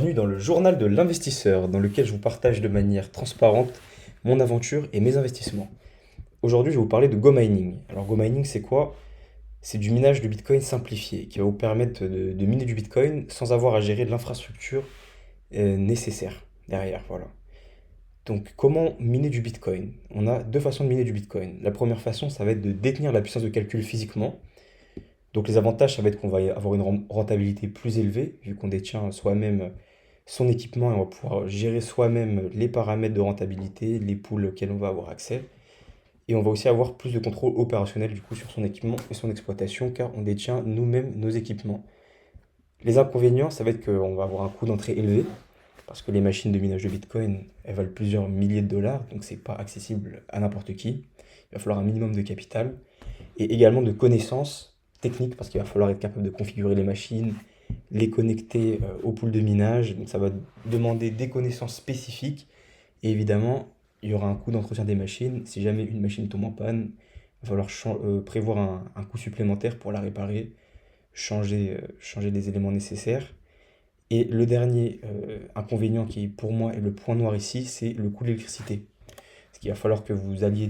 Bienvenue dans le journal de l'investisseur, dans lequel je vous partage de manière transparente mon aventure et mes investissements. Aujourd'hui, je vais vous parler de Go Mining. Alors, Go Mining, c'est quoi? C'est du minage de Bitcoin simplifié, qui va vous permettre de miner du Bitcoin sans avoir à gérer de l'infrastructure nécessaire derrière. Voilà. Donc, comment miner du Bitcoin? On a deux façons de miner du Bitcoin. La première façon, ça va être de détenir la puissance de calcul physiquement. Donc, les avantages, ça va être qu'on va avoir une rentabilité plus élevée, vu qu'on détient soi-même son équipement et on va pouvoir gérer soi-même les paramètres de rentabilité, les pools auxquels on va avoir accès. Et on va aussi avoir plus de contrôle opérationnel du coup sur son équipement et son exploitation car on détient nous-mêmes nos équipements. Les inconvénients, ça va être qu'on va avoir un coût d'entrée élevé parce que les machines de minage de Bitcoin, elles valent plusieurs milliers de dollars, donc c'est pas accessible à n'importe qui. Il va falloir un minimum de capital et également de connaissances techniques parce qu'il va falloir être capable de configurer les machines, les connecter au pool de minage. Donc ça va demander des connaissances spécifiques. Et évidemment, il y aura un coût d'entretien des machines. Si jamais une machine tombe en panne, il va falloir prévoir un coût supplémentaire pour la réparer, changer des éléments nécessaires. Et le dernier inconvénient qui pour moi est le point noir ici, c'est le coût de l'électricité. Parce qu'il va falloir que vous alliez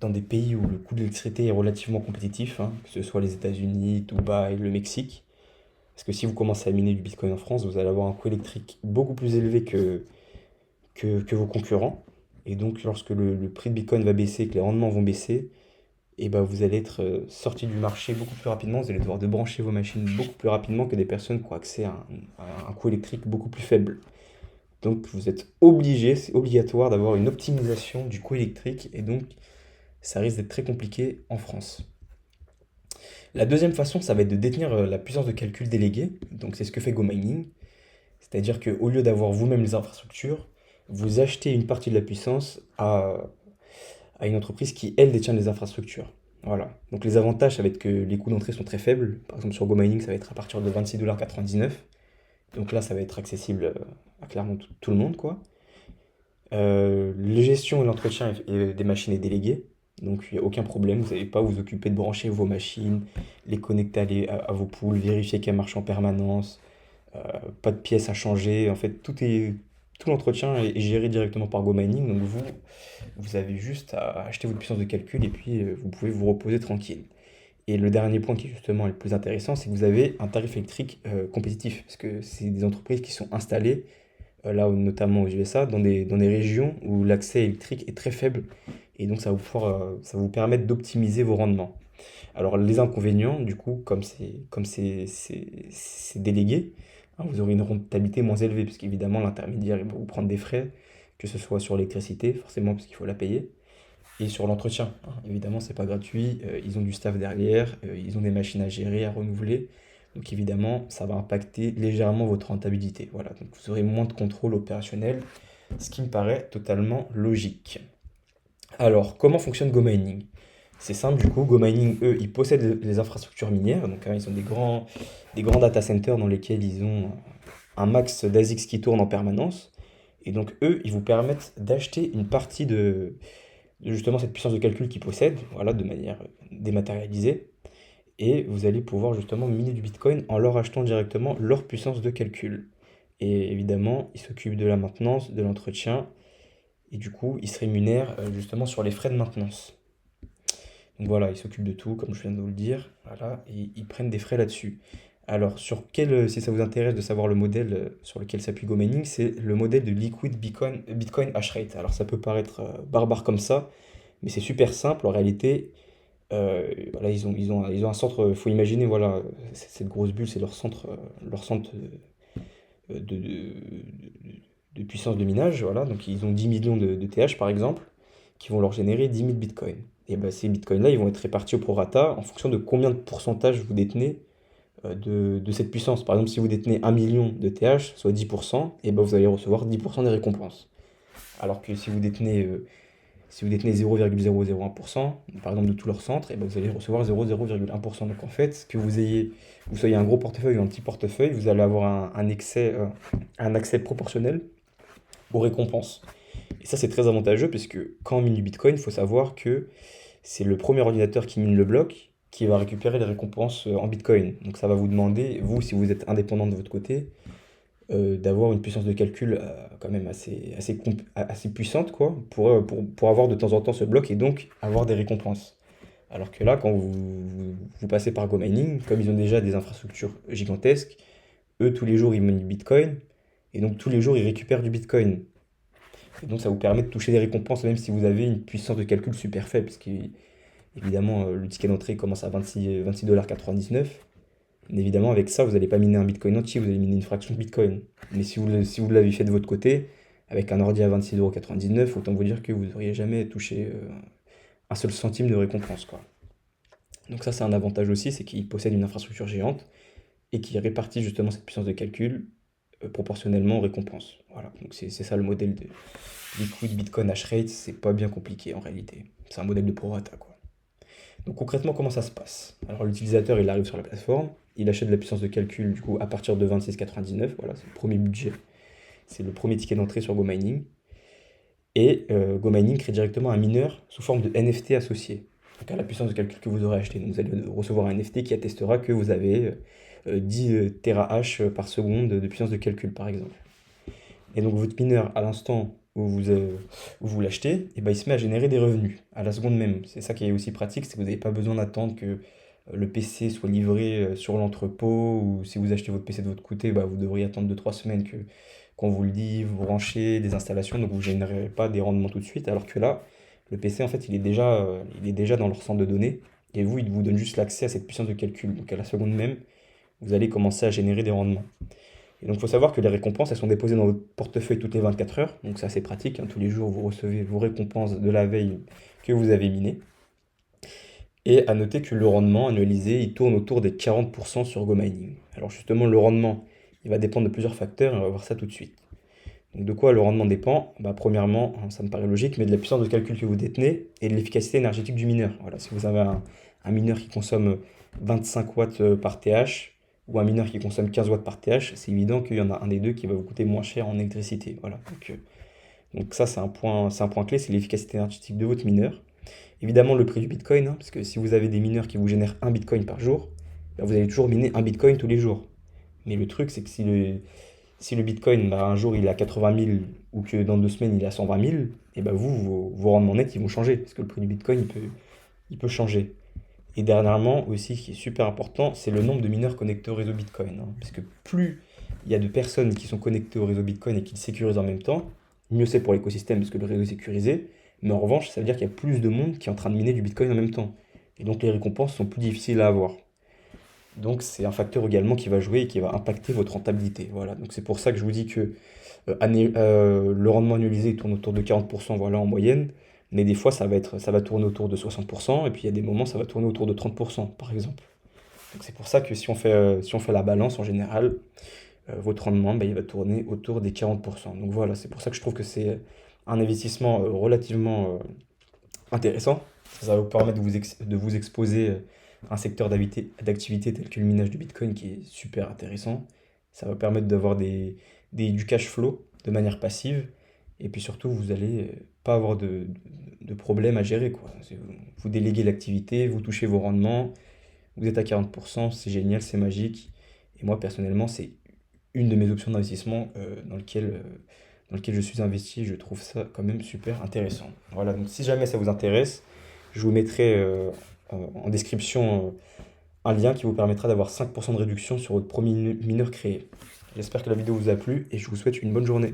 dans des pays où le coût de l'électricité est relativement compétitif, hein, que ce soit les États-Unis, Dubaï, le Mexique. Parce que si vous commencez à miner du Bitcoin en France, vous allez avoir un coût électrique beaucoup plus élevé que vos concurrents. Et donc, lorsque le prix de Bitcoin va baisser, que les rendements vont baisser, et ben vous allez être sorti du marché beaucoup plus rapidement. Vous allez devoir débrancher vos machines beaucoup plus rapidement que des personnes qui ont accès à un coût électrique beaucoup plus faible. Donc, vous êtes obligé, c'est obligatoire d'avoir une optimisation du coût électrique. Et donc, ça risque d'être très compliqué en France. La deuxième façon, ça va être de détenir la puissance de calcul déléguée. Donc, c'est ce que fait GoMining. C'est-à-dire qu'au lieu d'avoir vous-même les infrastructures, vous achetez une partie de la puissance à une entreprise qui, elle, détient les infrastructures. Voilà. Donc les avantages, ça va être que les coûts d'entrée sont très faibles. Par exemple, sur GoMining, ça va être à partir de 26,99 $. Donc là, ça va être accessible à clairement tout le monde, quoi. La gestion et l'entretien des machines est délégué. Donc il n'y a aucun problème, vous n'avez pas à vous occuper de brancher vos machines, les connecter à vos poules, vérifier qu'elles marchent en permanence, euh, pas de pièces à changer. En fait, tout l'entretien est géré directement par GoMining. Donc vous avez juste à acheter votre puissance de calcul et puis vous pouvez vous reposer tranquille. Et le dernier point qui est justement le plus intéressant, c'est que vous avez un tarif électrique compétitif. Parce que c'est des entreprises qui sont installées, notamment aux USA, dans des régions où l'accès électrique est très faible. Et donc ça va vous permettre d'optimiser vos rendements. Alors les inconvénients, du coup, c'est délégué, hein, vous aurez une rentabilité moins élevée, parce qu'évidemment l'intermédiaire il va vous prendre des frais, que ce soit sur l'électricité, forcément parce qu'il faut la payer, et sur l'entretien, hein. Évidemment c'est pas gratuit, ils ont du staff derrière, ils ont des machines à gérer, à renouveler, donc évidemment ça va impacter légèrement votre rentabilité. Voilà, donc vous aurez moins de contrôle opérationnel, ce qui me paraît totalement logique. Alors, comment fonctionne GoMining? C'est simple, du coup, GoMining, eux, ils possèdent les infrastructures minières, donc hein, ils ont des grands data centers dans lesquels ils ont un max d'ASICs qui tourne en permanence. Et donc, eux, ils vous permettent d'acheter une partie de justement cette puissance de calcul qu'ils possèdent, voilà, de manière dématérialisée. Et vous allez pouvoir justement miner du Bitcoin en leur achetant directement leur puissance de calcul. Et évidemment, ils s'occupent de la maintenance, de l'entretien, et du coup, ils se rémunèrent justement sur les frais de maintenance. Donc voilà, ils s'occupent de tout, comme je viens de vous le dire. Voilà, et ils prennent des frais là-dessus. Alors, si ça vous intéresse de savoir le modèle sur lequel s'appuie GoMining, c'est le modèle de Liquid Bitcoin Hashrate. Alors, ça peut paraître barbare comme ça, mais c'est super simple. En réalité, voilà, ils ont un centre. Il faut imaginer, voilà, cette grosse bulle, c'est leur centre de puissance de minage. Voilà, donc ils ont 10 millions de TH par exemple, qui vont leur générer 10 000 bitcoins. Et ben, ces bitcoins-là, ils vont être répartis au prorata en fonction de combien de pourcentage vous détenez de cette puissance. Par exemple, si vous détenez 1 million de TH, soit 10%, et ben vous allez recevoir 10% des récompenses. Alors que si vous détenez 0,001%, par exemple de tout leur centre, et ben vous allez recevoir 0,1%. Donc en fait, vous soyez un gros portefeuille ou un petit portefeuille, vous allez avoir un accès proportionnel aux récompenses. Et ça, c'est très avantageux parce que quand on mine du Bitcoin, il faut savoir que c'est le premier ordinateur qui mine le bloc qui va récupérer les récompenses en Bitcoin. Donc ça va vous demander, vous, si vous êtes indépendant de votre côté, d'avoir une puissance de calcul quand même assez puissante, quoi, pour avoir de temps en temps ce bloc et donc avoir des récompenses. Alors que là, quand vous passez par GoMining, comme ils ont déjà des infrastructures gigantesques, eux, tous les jours, ils minent du Bitcoin, et donc tous les jours, ils récupèrent du Bitcoin. Et donc ça vous permet de toucher des récompenses, même si vous avez une puissance de calcul super faible, parce que évidemment, le ticket d'entrée commence à 26,99 $. Mais évidemment, avec ça, vous n'allez pas miner un Bitcoin entier, vous allez miner une fraction de Bitcoin. Mais si vous l'avez fait de votre côté, avec un ordi à 26,99 €, autant vous dire que vous n'auriez jamais touché un seul centime de récompense, quoi. Donc ça, c'est un avantage aussi, c'est qu'il possède une infrastructure géante et qui répartit justement cette puissance de calcul proportionnellement aux récompenses. Voilà, donc c'est ça le modèle de Liquid Bitcoin Hash Rate, c'est pas bien compliqué en réalité. C'est un modèle de prorata, quoi. Donc concrètement, comment ça se passe? Alors l'utilisateur, il arrive sur la plateforme, il achète de la puissance de calcul du coup à partir de 26,99, voilà, c'est le premier budget, c'est le premier ticket d'entrée sur GoMining. Et GoMining crée directement un mineur sous forme de NFT associé, donc à la puissance de calcul que vous aurez acheté. Donc vous allez recevoir un NFT qui attestera que vous avez 10 terahash par seconde de puissance de calcul, par exemple. Et donc votre mineur, à l'instant où vous l'achetez, et ben, il se met à générer des revenus à la seconde même. C'est ça qui est aussi pratique, c'est que vous n'avez pas besoin d'attendre que le PC soit livré sur l'entrepôt, ou si vous achetez votre PC de votre côté, bah, vous devriez attendre 2 3 semaines que qu'on vous le livre, vous branchez des installations, donc vous ne générez pas des rendements tout de suite. Alors que là, le PC, en fait, il est déjà dans leur centre de données, et vous, il vous donne juste l'accès à cette puissance de calcul. Donc à la seconde même, vous allez commencer à générer des rendements. Et donc, il faut savoir que les récompenses, elles sont déposées dans votre portefeuille toutes les 24 heures. Donc, c'est assez pratique, hein. Tous les jours, vous recevez vos récompenses de la veille que vous avez minées. Et à noter que le rendement annualisé, il tourne autour des 40% sur GoMining. Alors, justement, le rendement, il va dépendre de plusieurs facteurs et on va voir ça tout de suite. Donc, de quoi le rendement dépend? Bah, premièrement, hein, ça me paraît logique, mais de la puissance de calcul que vous détenez et de l'efficacité énergétique du mineur. Voilà, si vous avez un mineur qui consomme 25 watts par TH, ou un mineur qui consomme 15 watts par TH, c'est évident qu'il y en a un des deux qui va vous coûter moins cher en électricité. Voilà. Donc ça, c'est un point clé, c'est l'efficacité énergétique de votre mineur. Évidemment, le prix du Bitcoin, hein, parce que si vous avez des mineurs qui vous génèrent un Bitcoin par jour, bah, vous allez toujours miner un Bitcoin tous les jours. Mais le truc, c'est que si le Bitcoin, bah, un jour, il est à 80 000 ou que dans 2 semaines, il est à 120 000, et bah, vos rendements nets, ils vont changer, parce que le prix du Bitcoin, il peut changer. Et dernièrement aussi, ce qui est super important, c'est le nombre de mineurs connectés au réseau Bitcoin, hein. Parce que plus il y a de personnes qui sont connectées au réseau Bitcoin et qui le sécurisent en même temps, mieux c'est pour l'écosystème parce que le réseau est sécurisé. Mais en revanche, ça veut dire qu'il y a plus de monde qui est en train de miner du Bitcoin en même temps. Et donc les récompenses sont plus difficiles à avoir. Donc c'est un facteur également qui va jouer et qui va impacter votre rentabilité. Voilà, donc c'est pour ça que je vous dis que le rendement annualisé il tourne autour de 40%, voilà, en moyenne. Mais des fois, ça va tourner autour de 60%, et puis il y a des moments, ça va tourner autour de 30%, par exemple. Donc c'est pour ça que si on fait la balance en général, votre rendement, bah, il va tourner autour des 40%. Donc voilà, c'est pour ça que je trouve que c'est un investissement relativement intéressant. Ça va vous permettre de vous exposer à un secteur d'activité tel que le minage du Bitcoin qui est super intéressant. Ça va permettre d'avoir du cash flow de manière passive. Et puis surtout, vous allez pas avoir de problème à gérer, quoi. Vous déléguez l'activité, vous touchez vos rendements, vous êtes à 40%, c'est génial, c'est magique. Et moi, personnellement, c'est une de mes options d'investissement dans lequel je suis investi. Je trouve ça quand même super intéressant. Voilà, donc si jamais ça vous intéresse, je vous mettrai en description un lien qui vous permettra d'avoir 5% de réduction sur votre premier mineur créé. J'espère que la vidéo vous a plu et je vous souhaite une bonne journée.